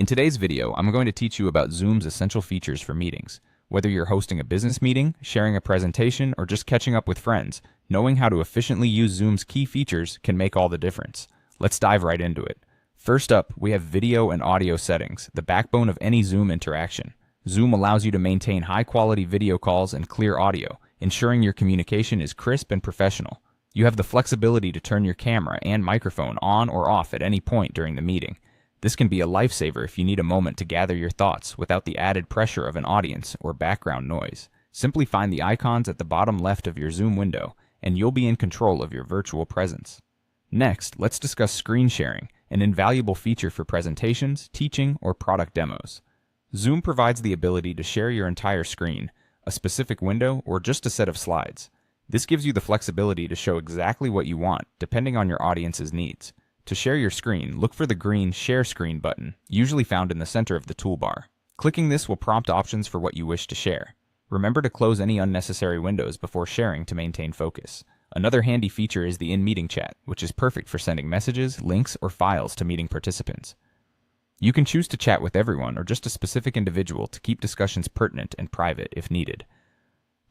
In today's video, I'm going to teach you about Zoom's essential features for meetings. Whether you're hosting a business meeting, sharing a presentation, or just catching up with friends, knowing how to efficiently use Zoom's key features can make all the difference. Let's dive right into it. First up, we have video and audio settings, the backbone of any Zoom interaction. Zoom allows you to maintain high-quality video calls and clear audio, ensuring your communication is crisp and professional. You have the flexibility to turn your camera and microphone on or off at any point during the meeting. This can be a lifesaver if you need a moment to gather your thoughts without the added pressure of an audience or background noise. Simply find the icons at the bottom left of your Zoom window, and you'll be in control of your virtual presence. Next, let's discuss screen sharing, an invaluable feature for presentations, teaching, or product demos. Zoom provides the ability to share your entire screen, a specific window, or just a set of slides. This gives you the flexibility to show exactly what you want, depending on your audience's needs. To share your screen, look for the green Share Screen button, usually found in the center of the toolbar. Clicking this will prompt options for what you wish to share. Remember to close any unnecessary windows before sharing to maintain focus. Another handy feature is the in-meeting chat, which is perfect for sending messages, links, or files to meeting participants. You can choose to chat with everyone or just a specific individual to keep discussions pertinent and private if needed.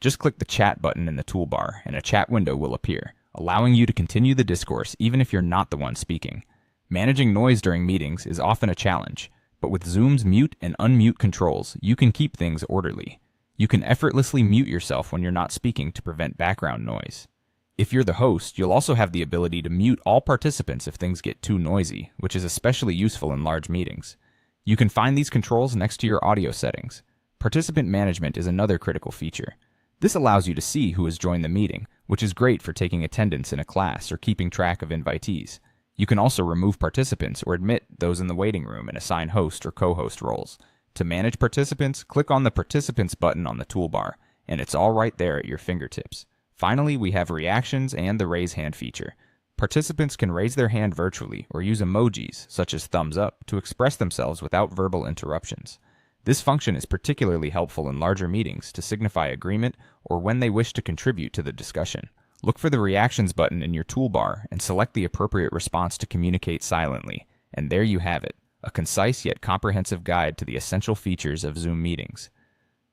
Just click the chat button in the toolbar and a chat window will appear, allowing you to continue the discourse even if you're not the one speaking. Managing noise during meetings is often a challenge, but with Zoom's mute and unmute controls, you can keep things orderly. You can effortlessly mute yourself when you're not speaking to prevent background noise. If you're the host, you'll also have the ability to mute all participants if things get too noisy, which is especially useful in large meetings. You can find these controls next to your audio settings. Participant management is another critical feature. This allows you to see who has joined the meeting, which is great for taking attendance in a class or keeping track of invitees. You can also remove participants or admit those in the waiting room and assign host or co-host roles. To manage participants, click on the Participants button on the toolbar, and it's all right there at your fingertips. Finally, we have reactions and the raise hand feature. Participants can raise their hand virtually or use emojis, such as thumbs up, to express themselves without verbal interruptions. This function is particularly helpful in larger meetings to signify agreement or when they wish to contribute to the discussion. Look for the Reactions button in your toolbar and select the appropriate response to communicate silently. And there you have it, a concise yet comprehensive guide to the essential features of Zoom meetings.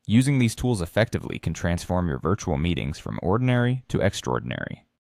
Using these tools effectively can transform your virtual meetings from ordinary to extraordinary.